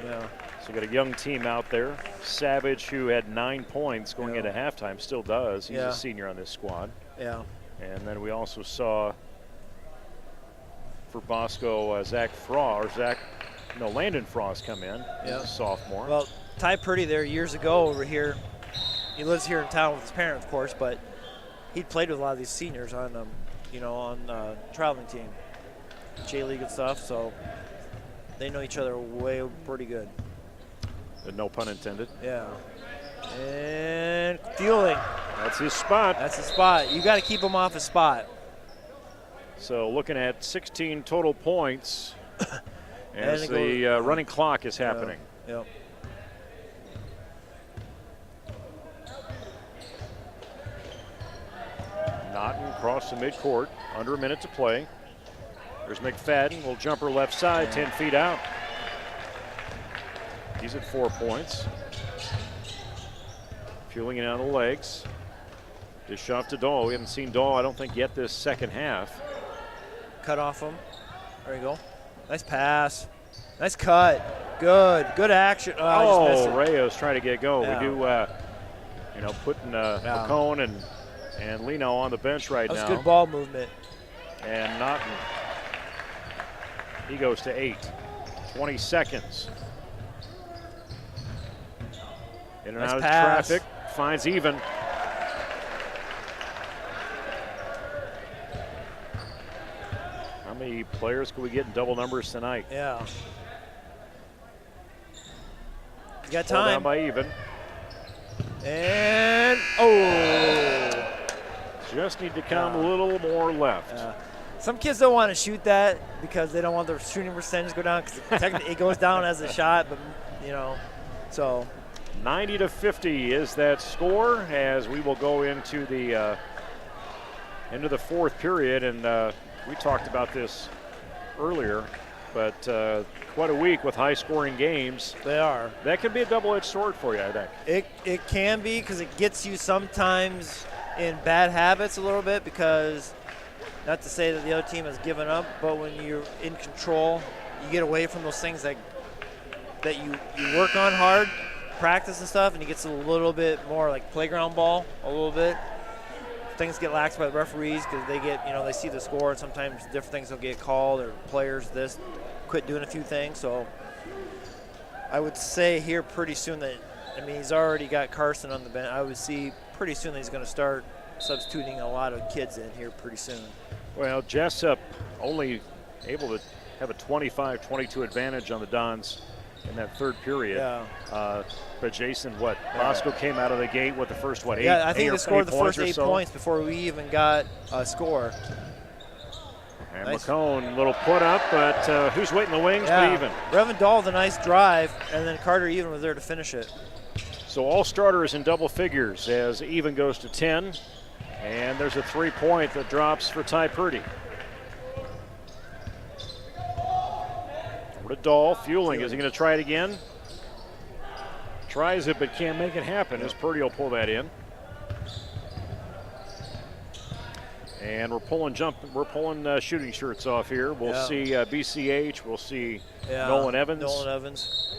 Yeah. So we got a young team out there. Savage, who had 9 points going into halftime, still does. He's a senior on this squad. Yeah. And then we also saw for Bosco, Landon Frost come in. He's a sophomore. Well, Ty Purdy there years ago over here. He lives here in town with his parents, of course, but he'd played with a lot of these seniors on, on traveling team, J-League and stuff. So they know each other pretty good. No pun intended. Yeah. And Fueling. That's his spot. That's his spot. You got to keep him off his spot. So looking at 16 total points as the running clock is happening. Yep. Naughton across the midcourt, under a minute to play. There's McFadden, little jumper left side, 10 feet out. He's at 4 points. Fueling it on the legs. Dish off to Dahl. We haven't seen Dahl, I don't think, yet this second half. Cut off him. There you go. Nice pass. Nice cut. Good action. Oh, Reyes trying to get going. Yeah. We do, putting McCone and Lino on the bench right now. That's good ball movement. And Naughton, he goes to 8. 20 seconds. In and out of traffic, finds even. How many players could we get in double numbers tonight? Yeah. You got time. Down by even. And, just need to come a little more left. Some kids don't want to shoot that because they don't want their shooting percentage to go down because technically it goes down as a shot, but, so. 90-50 is that score as we will go into the fourth period. And we talked about this earlier, but quite a week with high-scoring games. They are. That could be a double-edged sword for you, I think. It can be because it gets you sometimes in bad habits a little bit because, not to say that the other team has given up, but when you're in control, you get away from those things that you work on hard, practice and stuff, and it gets a little bit more like playground ball a little bit. Things get laxed by the referees because they get, they see the score, and sometimes different things will get called, or players quit doing a few things. So I would say here pretty soon that, he's already got Carson on the bench. I would see pretty soon that he's going to start substituting a lot of kids in here pretty soon. Well, Jesup only able to have a 25-22 advantage on the Dons in that third period. Yeah. But Jason, Bosco came out of the gate with the first, 8? Yeah, I think they scored the first 8 so? points before we even got a score. And nice. McCone, little put up, but who's waiting in the wings, but even. Revan Dahl with a nice drive, and then Carter Even was there to finish it. So all starters in double figures as Even goes to 10. And there's a 3-point that drops for Ty Purdy. Over to Dahl, Fueling. Is he going to try it again? Tries it, but can't make it happen as Purdy will pull that in. And we're pulling shooting shirts off here. We'll see BCH. We'll see Nolan Evans.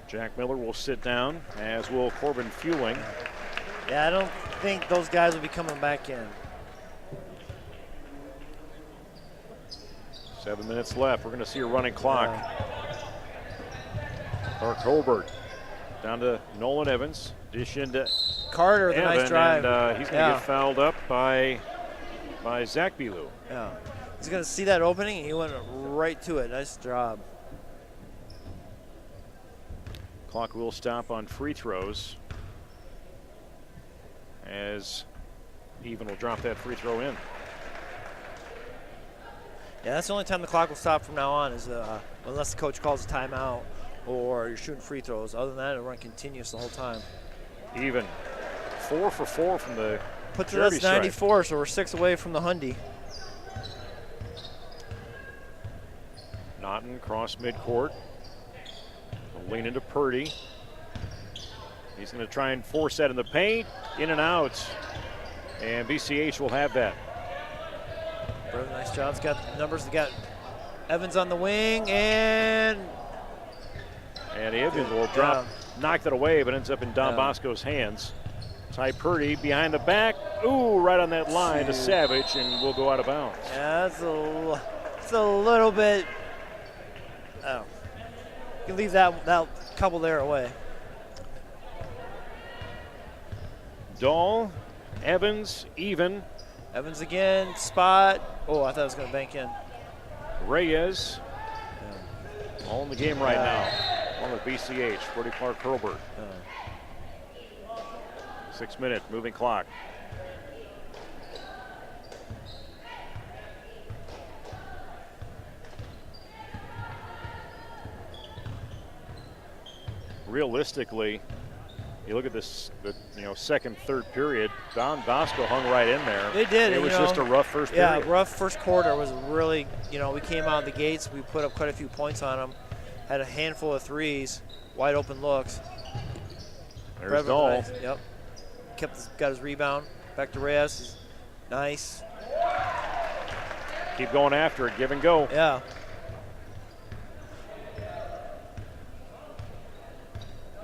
Jack Miller will sit down, as will Corbin Fueling. Yeah, I don't think those guys will be coming back in. 7 minutes left. We're going to see a running clock. Clark Hobart down to Nolan Evans. Dish into Carter with a nice drive. And he's going to get fouled up by Zach Bilou. Yeah. He's going to see that opening, and he went right to it. Nice job. Clock will stop on free throws as Even will drop that free throw in. Yeah, that's the only time the clock will stop from now on is unless the coach calls a timeout or you're shooting free throws. Other than that, it'll run continuous the whole time. Even 4 for 4 from the puts it at 94, so we're 6 away from the Hundy. Naughton cross midcourt. Lean into Purdy. He's going to try and force that in the paint, in and out. And BCH will have that. Really nice job. He's got the numbers. They got Evans on the wing, and Evans will drop, knock that away, but ends up in Don Bosco's hands. Ty Purdy behind the back. Ooh, right on that line to Savage, and will go out of bounds. Yeah, it's a little bit. Oh, you can leave that couple there away. Dahl, Evans, even. Evans again, spot. Oh, I thought I was going to bank in. Reyes, all in the game right now. Along with BCH, Brody Clark Hurlbert. 6 minute moving clock. Realistically, you look at this, second, third period, Don Bosco hung right in there. They did. It was just a rough first period. Yeah, rough first quarter was really, we came out of the gates, we put up quite a few points on them, had a handful of threes, wide open looks. There's Dahl. Yep. Got his rebound. Back to Reyes. Nice. Keep going after it, give and go. Yeah.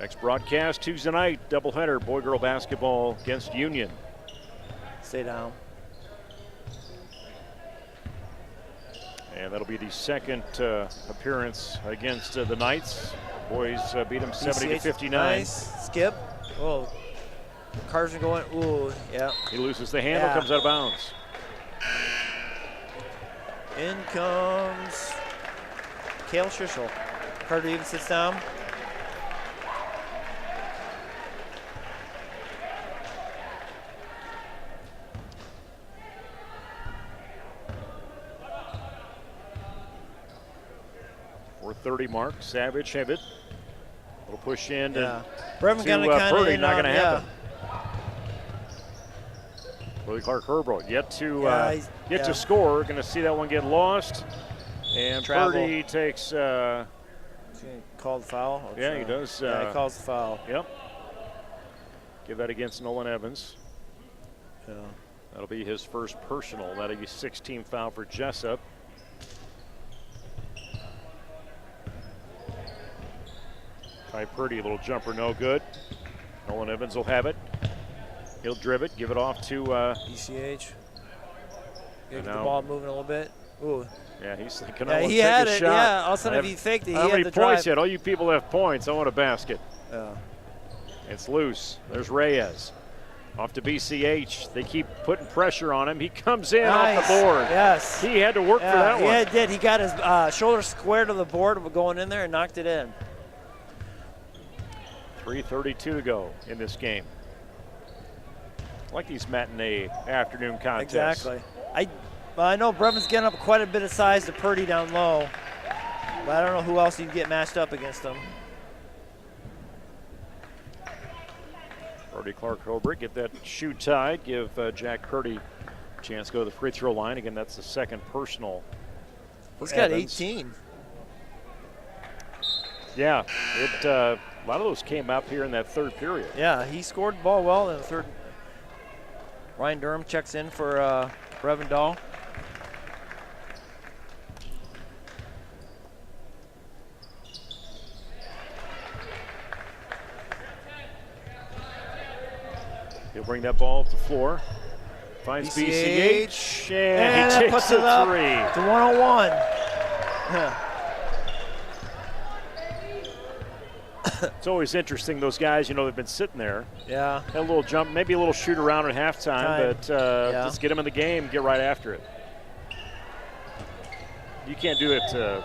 Next broadcast Tuesday night, doubleheader, boy-girl basketball against Union. Stay down. And that'll be the second appearance against the Knights. Boys beat them 70-59. Nice. Skip. Oh. Carson going. Ooh, yeah. He loses the handle, comes out of bounds. In comes Kale Schissel. Carter even sits down. .430 mark. Savage have it. Little push in to Brevin Purdy, not going to happen. Willie Clark Herbert yet to score. Going to see that one get lost. And Purdy takes. Called the foul. Yeah, he does. He calls the foul. Yep. Give that against Nolan Evans. Yeah. That'll be his first personal. That'll be 16th foul for Jesup. Ty Purdy, a little jumper, no good. Nolan Evans will have it. He'll drive it, give it off to BCH. Get the ball moving a little bit. Ooh. Yeah, he's thinking, he had it. Shot. Yeah, all of a sudden, if he faked it, he had the drive. How many points yet? All you people have points. I want a basket. Yeah. It's loose. There's Reyes. Off to BCH. They keep putting pressure on him. He comes in off the board. Yes. He had to work for that one. Yeah, he did. He got his shoulder square to the board going in there and knocked it in. 3:32 to go in this game. I like these matinee afternoon contests. Exactly. I know Brevin's getting up quite a bit of size to Purdy down low, but I don't know who else you can get matched up against him. Brody Clark Hobart, get that shoe tied, give Jack Purdy a chance to go to the free throw line. Again, that's the second personal. He's got 18. Yeah, a lot of those came up here in that third period. Yeah, he scored the ball well in the third. Ryan Durham checks in for Brevin Dahl. He'll bring that ball up the floor. Finds BCH and he takes puts it up three. To 101. It's always interesting, those guys, they've been sitting there. Yeah. Had a little jump, maybe a little shoot around at halftime, but just get them in the game, get right after it. You can't do it to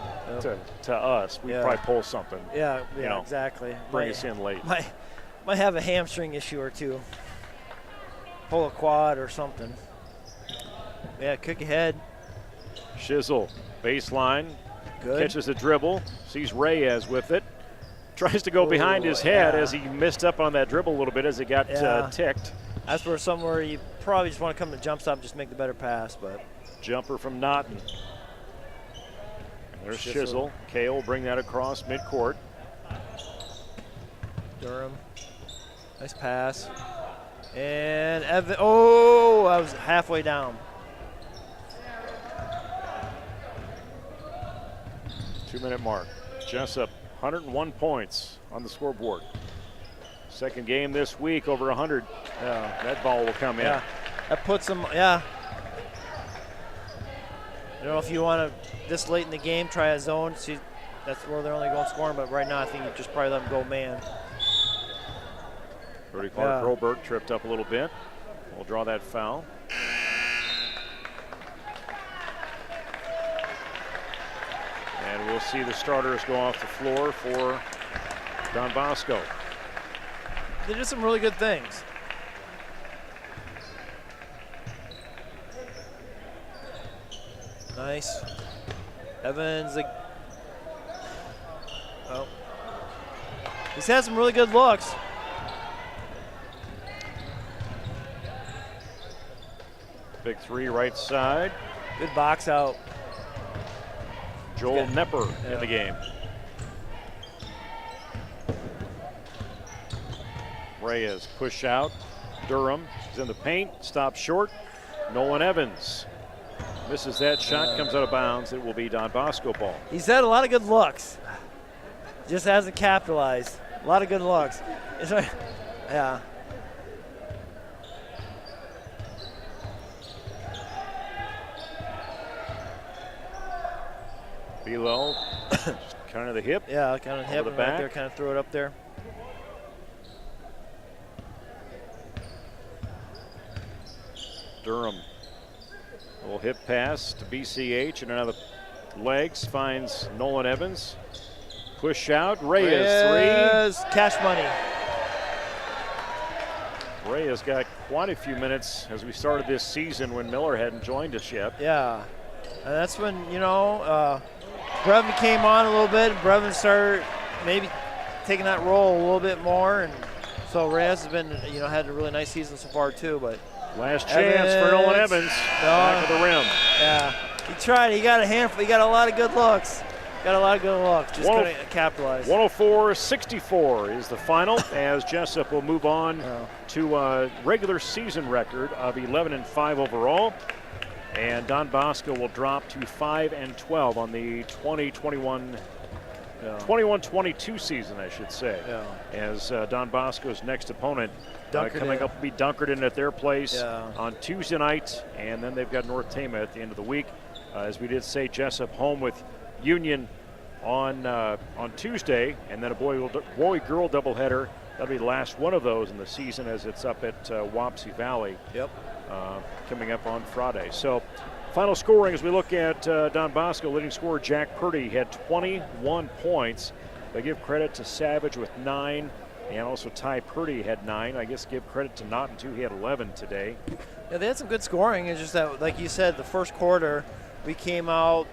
us. We'd probably pull something. Yeah, exactly. Bring us in late. Might have a hamstring issue or two. Pull a quad or something. Yeah, kick ahead. Shizzle, baseline. Good. Catches the dribble, sees Reyes with it. Tries to go behind his head as he missed up on that dribble a little bit as it got ticked. That's where somewhere you probably just want to come to jump stop, just make the better pass. But jumper from Naughton. There's Shizzle. Kale will bring that across midcourt. Durham. Nice pass. And Evan, oh, I was halfway down. 2-minute mark. Jesup, 101 points on the scoreboard. Second game this week, over 100. That ball will come in. Yeah, that puts them, yeah. I don't know if you want to, this late in the game, try a zone. See, that's where they're only going scoring, but right now I think you just probably let them go man. Brody Clark-Rolberg tripped up a little bit. We'll draw that foul. And we'll see the starters go off the floor for Don Bosco. They did some really good things. Nice. Evans. Oh. He's had some really good looks. Big three right side. Good box out. Joel Nepper in the game. Reyes push out. Durham is in the paint. Stops short. Nolan Evans misses that shot. Comes out of bounds. It will be Don Bosco ball. He's had a lot of good looks. Just hasn't capitalized. A lot of good looks. Yeah. Below, kind of the hip. Yeah, kind of hip the right back. there, kind of threw it up there. Durham, a little hip pass to BCH and another legs, finds Nolan Evans. Push out, Reyes three. Cash money. Reyes got quite a few minutes as we started this season when Miller hadn't joined us yet. Yeah, and that's when, Brevin came on a little bit, and Brevin started maybe taking that role a little bit more, and so Reyes has been, had a really nice season so far too. But last chance for Nolan Evans, back of the rim. Yeah, he tried. He got a handful. He got a lot of good looks. Just couldn't capitalize. 104-64 is the final as Jesup will move on to a regular season record of 11-5 overall. And Don Bosco will drop to 5-12 on the 21-22 season, I should say. Yeah. As Don Bosco's next opponent coming up will be Dunkerton at their place on Tuesday night, and then they've got North Tama at the end of the week. As we did say, Jesup home with Union on Tuesday, and then a boy-girl doubleheader. That'll be the last one of those in the season as it's up at Wapsie Valley. Yep. Coming up on Friday. So final scoring as we look at Don Bosco, leading scorer Jack Purdy had 21 points. They give credit to Savage with 9, and also Ty Purdy had 9. I guess give credit to Naughton too. He had 11 today. Yeah, they had some good scoring. It's just that, like you said, the first quarter we came out,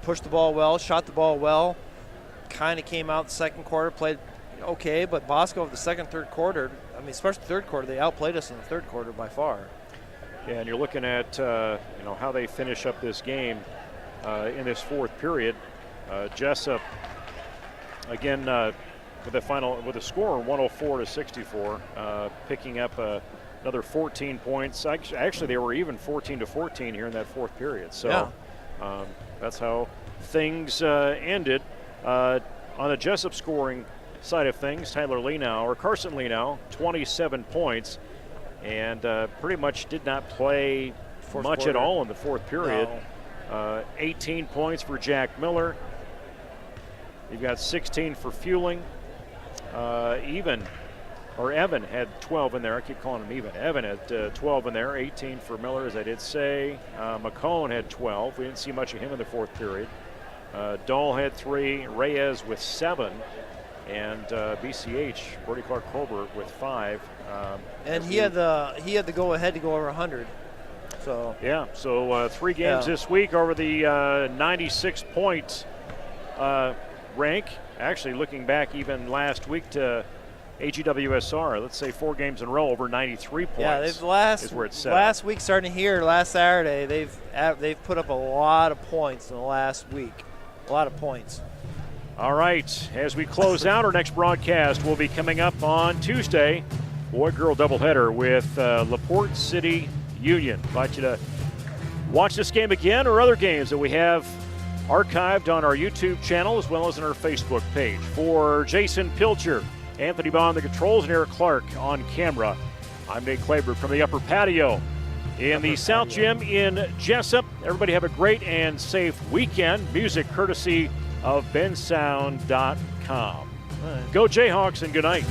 pushed the ball well, shot the ball well, kind of came out the second quarter, played okay, but Bosco the second, third quarter, especially the third quarter, they outplayed us in the third quarter by far. Yeah, and you're looking at how they finish up this game in this fourth period. Jesup again with a score 104-64, picking up another 14 points. Actually, they were even 14-14 here in that fourth period. So that's how things ended. On the Jesup scoring side of things, Carson Lenow, 27 points. And pretty much did not play much at all in the fourth period. No. 18 points for Jack Miller. You've got 16 for Fueling. Evan had 12 in there. I keep calling him Even. Evan had 12 in there, 18 for Miller, as I did say. McCone had 12. We didn't see much of him in the fourth period. Dahl had 3. Reyes with 7. And BCH, Brody Clark-Rolberg with 5. And he had the go ahead to go over 100. So yeah, so 3 games this week over the 96-point rank. Actually, looking back even last week to AGWSR, let's say 4 games in a row over 93 points. Yeah, is where it's set. Last week, starting here, last Saturday, they've put up a lot of points in the last week. A lot of points. All right, as we close out, our next broadcast will be coming up on Tuesday boy-girl doubleheader with LaPorte City Union. Invite you to watch this game again or other games that we have archived on our YouTube channel as well as on our Facebook page. For Jason Pilcher, Anthony Bond, the controls, and Eric Clark on camera, I'm Nate Claiborne from the upper patio in the South Gym in Jesup. Everybody have a great and safe weekend. Music courtesy of bensound.com. Go Jayhawks and good night.